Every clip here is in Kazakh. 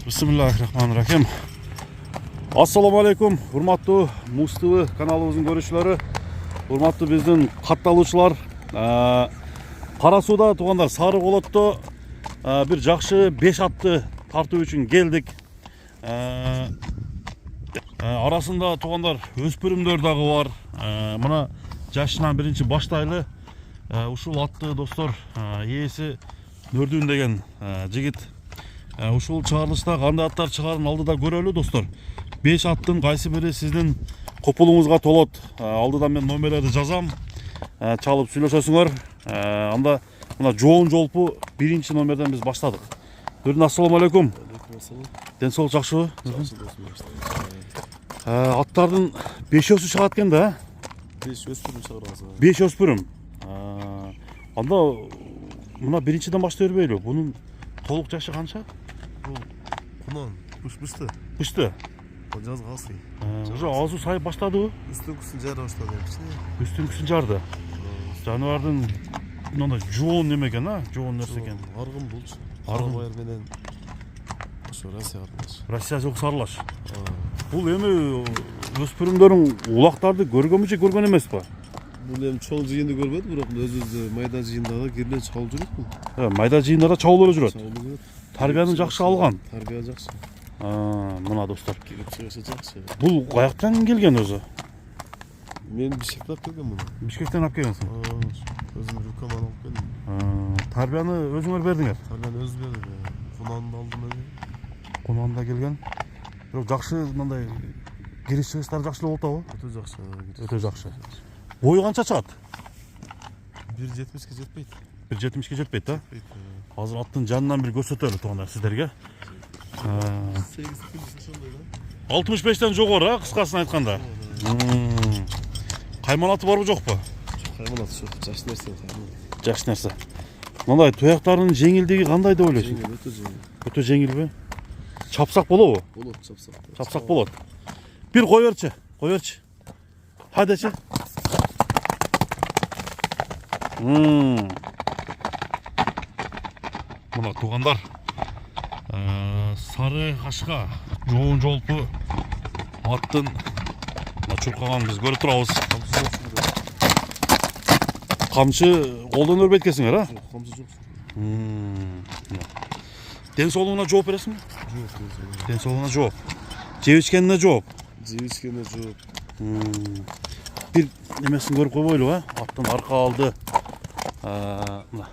Bismillahirrahmanirrahim. Assalamu alaikum. Hurmatlı Muz TV kanalımızın görüşleri. Hurmatlı bizden kattalıçılar. Karasu'da tuğanlar sarı kolottu. Bir жақшы 5 atlı tartı için geldik. Arasında tuğanlar өспүрүмдөр дагы var. Mına жашынан birinci baştaylı. Ушул atты dostlar ээси Нөрдүн деген жигит. Ушул чыгарылышта кандай аттар чыгарын алдыда көрөлү достор. 5 аттын кайсы бири сиздин копулуңузга толот. Алдыдан мен номерлерди жазам. Чалып сүйлөшөсүңөр. Анда мына жоон жолпу биринчи номерден биз баштадык. Нөрдүн ассаламу алейкум. Ден соолук жакшыбы? Аттардын 5-өсү чыгат экен да? 5 өспүрүм чыгарасың. 5 өспүрүм. Анда мына биринчиден баштай бербейлби? Бунун толук жашы канча? Кунан бышты. Бышты. Жазга алсый. Уже азуу сайып баштадыбы? Үстүңкүсүн жара баштады. Үстүңкүсүн жарды. Жаныбардын мындай жоон неме экен, жоон нерсе экен. Аргын булчу. Аргын менен ошо Россия аралаш. Россия жок аралаш. Бул эми өспүрүмдөрүң улактарды көргөнбү же көргөн эмеспи? Бул эми чоң жыйынды көрбөдүм, бирок өзүбүздө майда жыйындарда кириле чабып жүрөт бул. Майда жыйындарда чабып жүрөт. Чабып жүрөт. Тарбияны жакшы алган. Тарбия жакшы. Мына достор. Кирип чыгышы жакшы. Бул каяктан келген өзү? Мен Бишкектен келгем муну. Бишкектен алып келгенсиң. Өзүм рукаман алып келдим. Тарбияны өзүңөр бердиңер. Тарбияны өзүм бердим. Кунанды алдым эле. Кунанда келген. Бирок жакшы мындай кириш чыгыштар жакшы болуп атабы? Өтө жакшы. Өтө жакшы. Бою канча чыгат? 1.70-ке жетпейт. 1.70-ке жетпейт да? Азыр аттын жанынан бир көрсөтөлү тугандар сиздерге. 65тен жогору, кыскасын айтканда. Кайманаты барбы жокпу? Кайманаты жок, жакшы нерсе. Жакшы нерсе. Мындай туяктардын жеңилдиги кандай деп ойлойсуң? Өтө жеңил. Өтө жеңилби? Чапсак болобу? Болот, чапсак. Чапсак болот. Бир кой берчи, кой берчи. Хадечи. Мына тугандар сары кашка жоон жолпу аттын чуркаганын биз көрүп турабыз. Камчы колдон өрбөйт экенсиңер, а? Камчы жок. Ден соолугуна жооп бересиңби? Жок. Ден соолугуна жооп. Жеп ичкенине жооп. Жеп ичкенине жооп. Бир немесин көрүп койбойлу, а? Аттын арка алды. Мына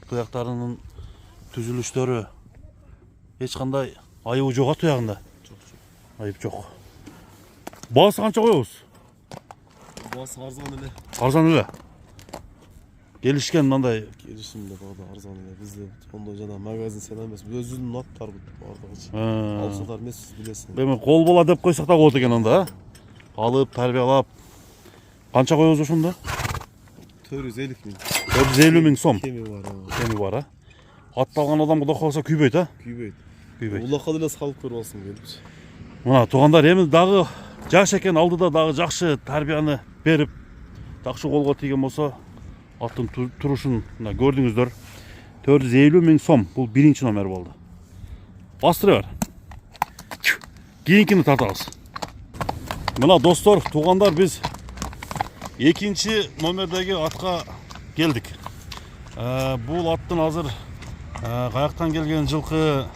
туяктарынын түзүлүштөрү эч кандай айыбы жок туягында. Жок. Айып жок. Баасы канча коебуз? Баасы арзан эле. Арзан эле. Келишкен мындай Келишимде багда арзан эле. Бизде ондой жана магазин сен эмес, өзүнүн аттары бардыгычы. Алсадар эмес, билесиң. Эми кол бола деп койсок да болот экен анда, а? Алып, тарбиялап. Канча коебуз ошондо? 450 000. 450 000 сом. Кеми бар. Кеми бар, а? Ат алган адам Кудай кааласа күйбөйт, а? Күйбөйт. Күйбөйт. Улакка деле салып көрүп алсаң келипчи. Мына тугандар эми дагы жаш экен, алдыда дагы жакшы тарбияны берип, жакшы колго тийген болсо, аттын турушун мына көрдүңүздөр. 450 000 сом. Бул биринчи номер болду. Бастыра бер. Кийинкини тартабыз. Мына достор, тугандар биз экинчи номердеги атка келдик. Бул аттын азыр каяктан келген жылкы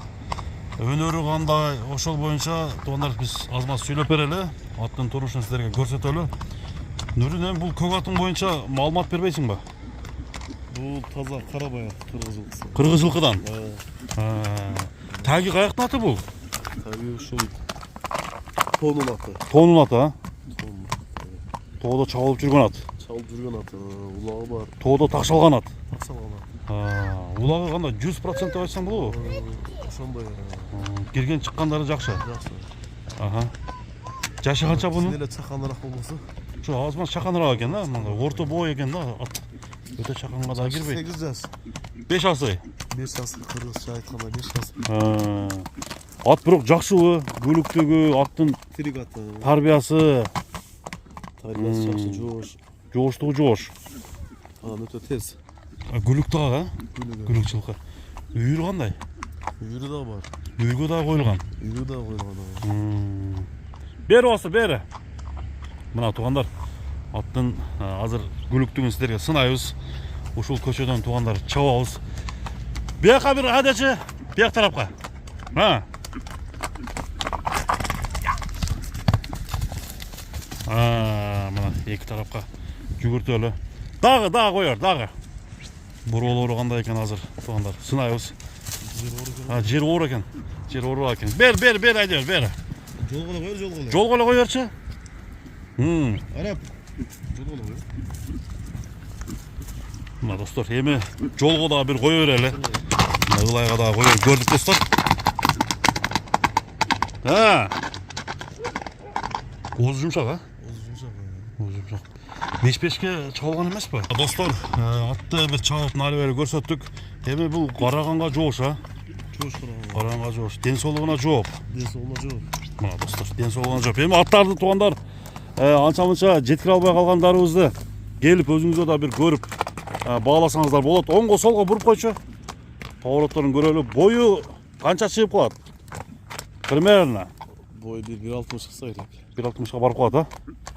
өнөрү кандай, ошол боюнча тугандар биз азмаз сүйлөп берели. Аттын турушун сиздерге көрсөтөлү. Нурун эми бул көк атын боюнча маалымат бербейсиңби? Бул таза карабай кыргыз жылкысы. Кыргыз жылкыдан. Таги каяктын аты бул? Таги ушул Тоонун аты. Тоонун аты, а? Тоодо чабылып жүргөн ат. Чабылып жүргөн аты. Улагы бар. Тоодо такшалган ат. Такшалган ат. Улагы кандай 100% деп айтсаң болобу? Ошондой. Кирген чыккандары жакшы. Жакшы. Жашы канча бунун? Эле чаканыраак болбосо. Ошо азман чаканыраак экен да, мындай орто бой экен да ат. Өтө чаканга да кирбейт. 8 жаш. 5 асый. 5 жаш кыргызча айтканда 5 жаш. Ат бирок жакшыбы? Көлүктүгү, аттын тирик аты. Тарбиясы. Тарбиясы жакшы, жоош. Жооштугу жоош. Өтө тез. Гүлүк дагы, а? Гүлүк жылкы. Үйүрү кандай? Үйрü de var. Үйгө да коюлган. Үйrü de koyulgan. Бери осы, бери. Мына туғандар, аттың азыр күліктігін сіздерге сынайбыз. Ушул көчөдөн туғандар чабабыз. Бияққа бір адачы, бияқ тарапқа. Мына екі тарапқа жүгіртөлі. Дағы қойар, дағы. Буролору қандай екен азыр туғандар, сынайбыз. Жер оор екен. Жер оор екен. Бер, айдер, бер. Жол kola koyar, jol kola. Жол қолы қойаршы. Arap. Jol kola koyar. Мына достар, эми жолго да бир кое берели. Мына ылайга да кое көрдүк достар. Оозу жумшак, Oz yumuşak. Оозу жумшак. Беш-бешке чабылган эмеспи? Достор, атты бир чабып нары бери көрсөттүк. Эми бул караганга жоош, Çoğuş karagan. Караганга жоош. Ден соолугуна жооп. Desi olma çok. Мына достор, ден соолугуна жооп. Эми аттарды туугандар анча-мынча жеткире албай калгандарыбызды келип өзүңүздөр да бир көрүп бааласаңыздар болот. Оңго солго буруп койчу. Поворотторун көрөлү. Бою канча чыгып калат? Примерно Boyu 1.60 çıksa gerek. 1.60га барып калат,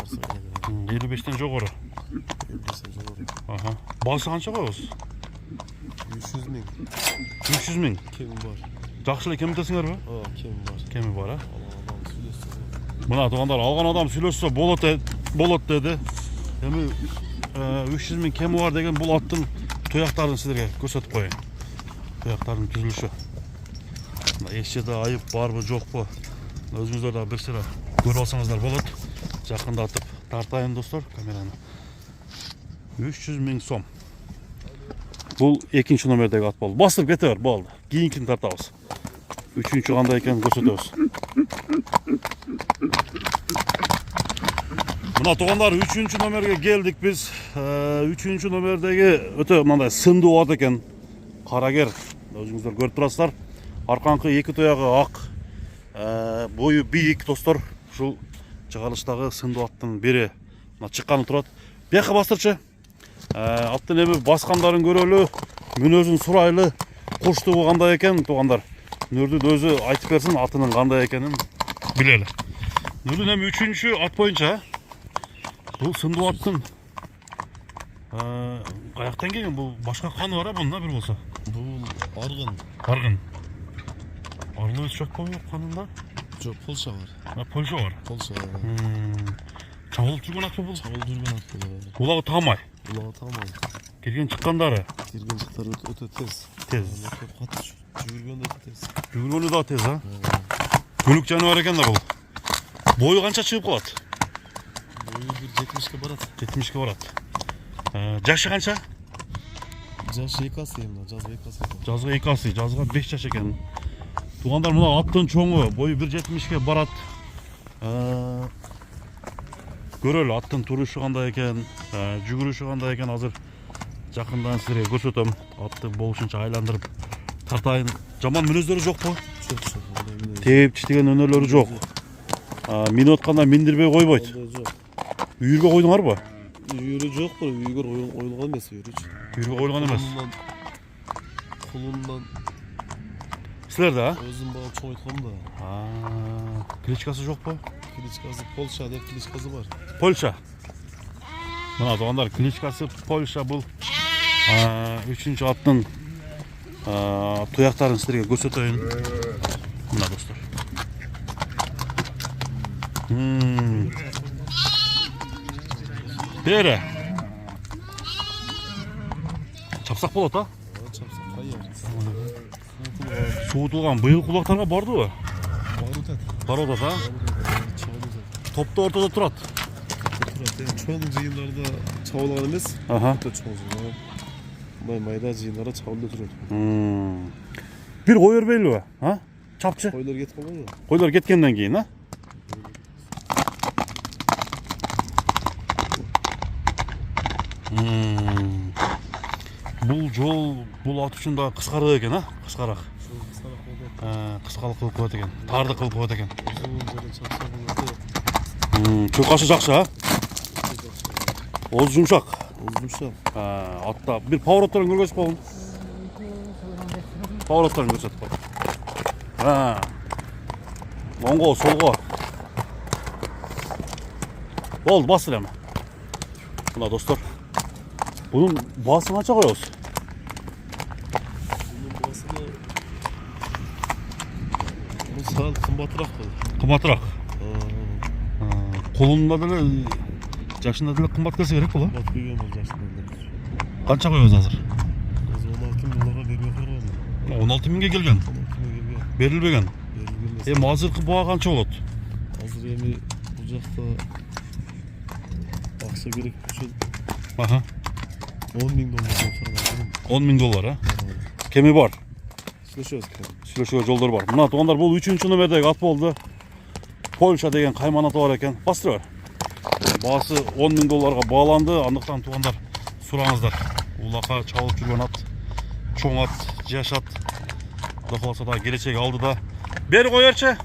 Varsa gerek. 55'ten жогору. 50'sen çok olur. Баасы канча коебуз? 300 bin. 300 000. Kemim var. Жакшы эле кемитесиңерби? Kemim var. Кеми бар, Allah adam sülesi. Мына туугандар, алган адам сүйлөшсө болот деди. Эми 300 000 кеми бар деген бул аттын туяктарын силерге көрсөтүп коеюн. Туяктардын түзүлүшү. Мына эч жерде айып барбы, жокпу? Өзүңүздөр да бир сыра көрүп алсаңыздар болот. Жакындатып тартайын достор камераны. 300 000 сом. Бул экинчи номердеги ат болду. Бастырып кете бер, болду. Кийинкини тартабыз. Үчүнчү кандай экенин көрсөтөбүз. Мына туугандар, 3-чү номерге келдик биз. 3-чү номердеги өтө мындай сындуу ат экен. Карагер. Өзүңүздөр көрүп турасыздар. Арканкы эки туягы ак. Бою бийик достор. Ушул чыгарылыштагы сындуу аттын бири. Мына чыкканы турат. Бияка бастырчы. Аттын эми баскандарын көрөлү. Мүнөзүн сурайлы. Куштугу кандай экен туугандар. Нурдун өзү айтып берсин атынын кандай экенин билели. Нурдун эми 3-чү ат боюнча бул сындуу аттын каяктан келген? Бул башка каны бар бунда бир болсо. Bu argın. Аргын. Арлы чок болуп канында? Çok Polşa var. Польша бар. Polşa var. Чабылып жүргөн ат бул. Çabıl dürbün attı. Булагы таамай. Ulağı tamam. Келген чыккандары Girgen çıktar öte tez. тез. Katı cüvürgen de öte tez. Жүргөнү да тез, Көлүк жаныбар экен да бул. Бою канча чыгып калат? Boyu bir 70'ke barat. 70ке барат. Жашы канча? Caşı yıkasıyım da. Cazı yıkasıyım. Жазга 2 асы, жазга 5 жаш экен. Туугандар, мына аттын чоңу, бою 1.70ке барат. Көрөлү аттын турушу кандай экен, жүгүрүшү кандай экен азыр жакындан силерге көрсөтөм. Атты болушунча айландырып тартайын. Жаман мүнөздөрү жокпу? Çok çok. Тээп читеген өнөрлөрү жок. Мени атканда миндирбей койбойт. Yok. Үйүргө койдуңарбы? Yürü yok bu. Uygur oyulgan mesi yürü. Үйүргө койулган эмес. Kulundan Силерде, özüm bağım çoğu etkom da. Кличкасы жокпу? Kiliçkası Polşa der kiliçkası var. Польша. Мына туугандар, кличкасы Польша бул. 3-чү аттын туяктарын силерге көрсөтөйүн. Мына достор. Бери. Чапсак болот, Çapsa kayar. Суутулган быйыл кулактарга бардыбы? Barut et. Бар атат, Çoğunuz et. Топто ортодо турат. Oturat yani çoğunun jıyınlarda çavulgan emez. Öte çoğunuz. Mayda jıyınlara çavulda oturuyor. Бир кой бербейлиби? Чапчы. Koylar gitme var ya. Койлор кеткенден кийин, Бул жол, бул ат үчүн да кыскарак экен, кыскараак. Кыскалык кылып коет экен, тарды кылып коет экен. Чуркашы жакшы, Оозу жумшак. Атта бир поворотторун көргөзүп койгун. Поворотторун көрсөтүп кой. оңго солго болду басыр эми. Мына достор, bunun bağısını kaça koyuyoruz? Bunun basını bu sal kımbatırak olur. Kımbatırak. Kolunda da yaşında da kımbat kese gerek bu la. Kımbat koyuyorum olacaksın. Kaça koyuyoruz hazır? Biz 16 bin dolara veriyor falan. 16 binge gelgen. 16 bin geliyor. Berilbegen. Verilmez. Hazırkı boğa kança olot? Hazır yemi bucakta aksa gerek için Aha. 10 bin dolar olsa 10 bin dolar ha. Kemi var. Слышıyoruz ki. Süleşiyor yolları var. Mına toğanlar bu 3. nömerdeki at boldu. Polşa degen kayman atı var eken. Bastır var. Bağısı 10 bin dolarga bağlandı. Andıktan toğanlar surağınızlar. Ulaka çalıp жүрген at. Çoğun at, yaş at. Kuda kalsa da gelecek aldı da. Beri koyarça.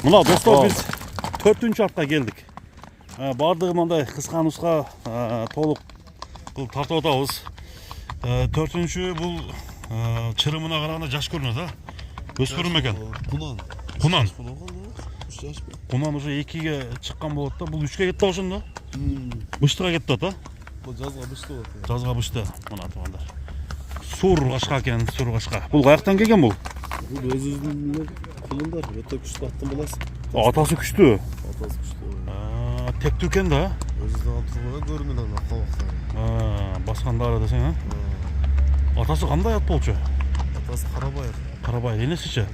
Mına dostlar biz 4. atqa geldik. Bardığımanda kısqa nusqa толық kıl tartып atabız. 4. бұл çırımına qaraganda jaş görünüyor da. Өспірім екен. Kunan. Құнан. 3 yaş mı? Құнан уже 2-ге шыққан болады да. Бұл 3-ге кетті ошондо. Быштыға кетті ата. Bu жазға бышты болады. Жазға бышты. Мына туғандар. Сур қашқа екен, сур қашқа. Бұл қаяқтан келген бұл? Bu özünün kulunдар. Öte күшті аттың баласы. Атасы күшті. Atası күшті. Текті екен да. Özünden antırmada görünмелен аққа бақсары. Басқандары десең, а? Атасы қандай ат болчу? Atası Қарабайыр. Қарабай, енесі ше?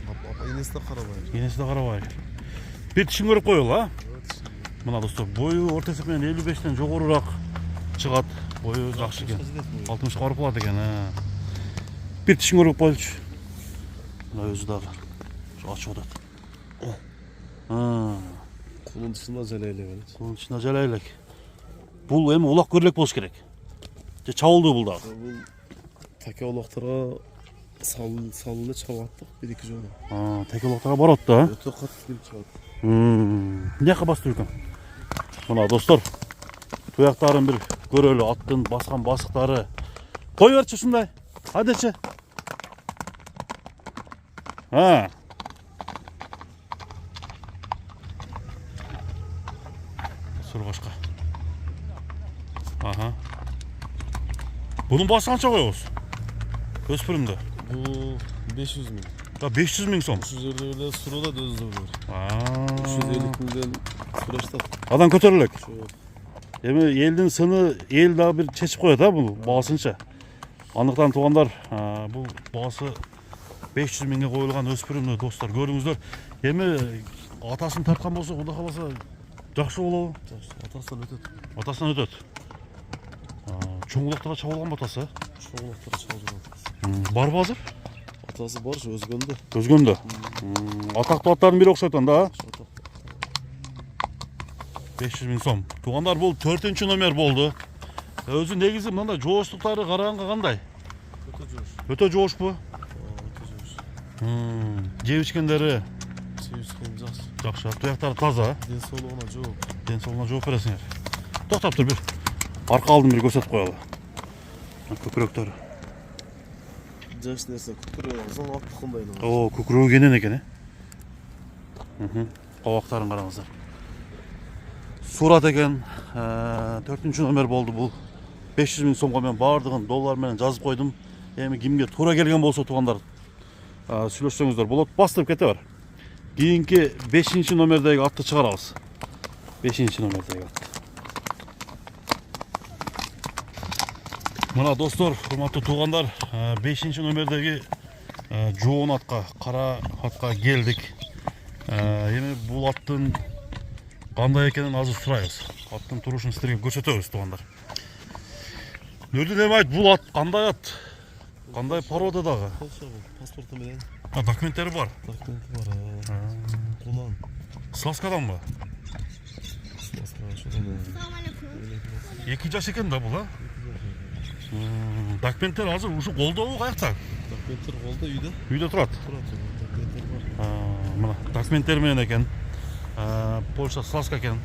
Енесі де Қарабайыр. Енесі де Қарабай. Бет ішін көріп қойыл, а? Мына достар, бойы орта есеппен 55-тен жоғарырақ шығады. Бойы жақсы екен. 60-қа барып қалады екен, бет ішін көріп қойылшы. Мына өзі дағы. Açık odat. Kulun dışında jaleyle var. Bunun içinde jaleylek. Bul hem ulak görlek boluş gerek. Çavuldu bul da. Bu take olaqtara salını çavattık 1-2 jolu. Tek ulaklara barat da. Öte katı bir çavat. Ne kabastı ülkem? Buna dostlar. Tuyakların bir görölü attın baskan basıkları. Koy ver şunday. Hadi çe. Surgaçqa. Aha. Bunun bası qancha koyuyoruz? Öspürümde. Bu 500 bin. Ya 500 bin so'm. 300 öyle suru da dözde olur. 350 milyon süreçte. Adam kötörülük. Şu Emi elдің sını el daha bir çeşip koyuyor da bu bağısınca. Anlıktan tuğanlar bu bağısı 500 binge koyulgan öspürümde dostlar görüңүздөр. Emi atasını tartkan bolsa, Kuda kalasa жақсы болобу. Atasından ötet. Atasынан өтөт. Чоң улактарга чабылган батасы. Şu olaqtara çavacak. Бар азыр? Atası var şu özgöndü. Өзгөндө. Атактуу аттардын бири окшойт да. 500 bin сом. Тугандар бул 4-чү номер болду. Өзү негизи мындай жооштуктары караганга кандай? Öte coş. Өтө жоошпу? Öte coş. Жеп ичкендери Sevişken жақсы. жакшы, туяктары таза. Den soluğuna жоқ. Ден соолуна жооп бересиңер. Токтоп тур бир. Арка алдын бир көрсөтүп коелу. Көкүрөктөрү. Жаш нерсе күтүрөп алсаң аттык кандай. О, көкүрөгү кенен экен, Кабактарын караңыздар. Сурат экен, 4-чү номер болду бул. 500 bin сомго мен баардыгын доллар менен жазып койдум. Эми кимге туура келген болсо тугандар сүйлөшсөңүздөр болот. Бастырып кете бар. Кийинки 5-чи номердеги атты чыгарабыз. 5-чи номердеги атты. Мына достор, урматтуу туугандар, 5-чи номердеги жоон атка, кара атка келдик. Эми бул аттын кандай экенин азыр сурайбыз. Аттын турушун сиздерге көрсөтөбүз туугандар. Нөлдүн эми айт, бул ат кандай ат? Кандай породадагы? Паспорту менен. Документтери бар. Документи бар. Кунан. Сласкаданбы? Эки жаш экен да бул, Документтер азыр ушу колдобу каякта? Документтер колдо үйдө. Үйдө турат. Документтер бар. Мына документтер менен экен. Польша Сласка экен.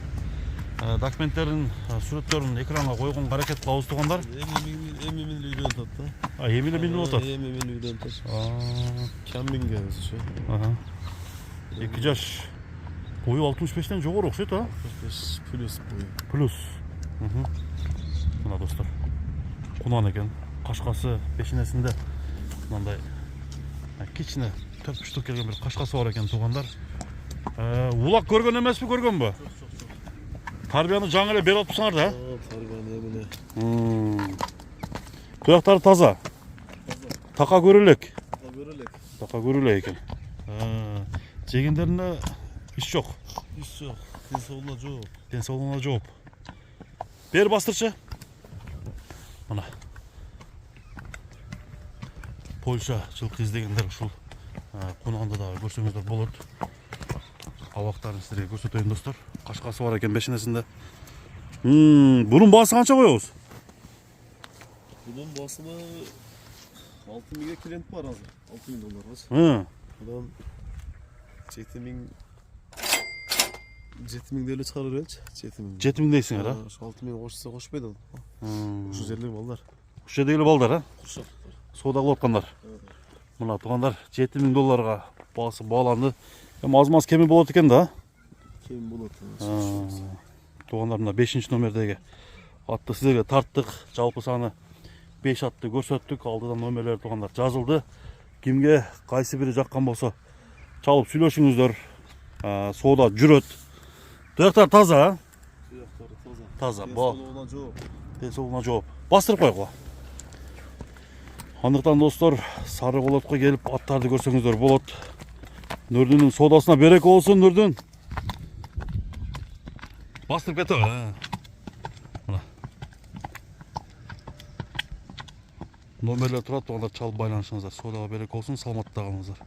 документтерин, сүрөттөрүн экранга койгонго аракет кылабыз туугандар. Эмимин үйдөн татты. Эми эле билип атат. Эмимин үйдөн татты. Кембинге өзүчө. 2 жаш. Бою 65тен жогору окшойт, а? 65 плюс бою. Плюс. Мына достор. Кунан экен. Кашкасы пешинесинде. Мындай кичине 4-3 келген бир кашкасы бар экен туугандар. Улак көргөн эмеспи, көргөнбү? Тарбияны жаңы эле берип атпсыңар да? Тарбияны эмне? Туяктары таза. Така көрөлөк. Taka Така görelek. көрөлөк экен. Жегендерине иш жок. Hiç yok. Dinsoğlu'na yok. Ден соолугуна жооп. Бер бастырчы. Мына. Польша жылкы издегендер ушул кунагында дагы көрсөңүздөр болот. Абактарын силерге көрсөтөйүн достор. Кашкасы бар экен бешинесинде. Bunun baası kança koyuyoruz? Bunun basımı 6.000'e klient var hazır. 6.000 dolar var. Hı. Buradan 7.000 de öyle çıkarır önce. 7.000. 7000 deysin ha. Şu 6.000 koşsa koşmaydı. Şu üzerleri mallar. Şu değil balдар, ha? Kuşak. Soda kılıp atkanlar. Mına tuğanlar 7000 dolarga baası bağlandı. Hem az kemi bolat eken da. Kim bulat? Tuğanlar mına 5. nomerdegi atты sizlerge tarttık. Жалпы sany 5 atты көрсөттük. Aldıdan nomerler tuğanlar жазылды. Kimge kaysı biri jakkan bolsa çalıp сүйлөшүңүздөр. Soda жүрөt. Туяктар таза, ha? Tuyakları Таза. taza. Dinsoğlu'na yok. Ден соолугуна жооп. Бастырып койгула. Андыктан достор, Сары Колотко келип аттарды көрсөңүздөр болот. Нурдүнүн содасына береке болсун, Нурдүн. Бастырып кете бер, ha. Мына. Номерлер турат, анда чалып байланышыңыздар. Содага береке болсун, саламатта калыңыздар.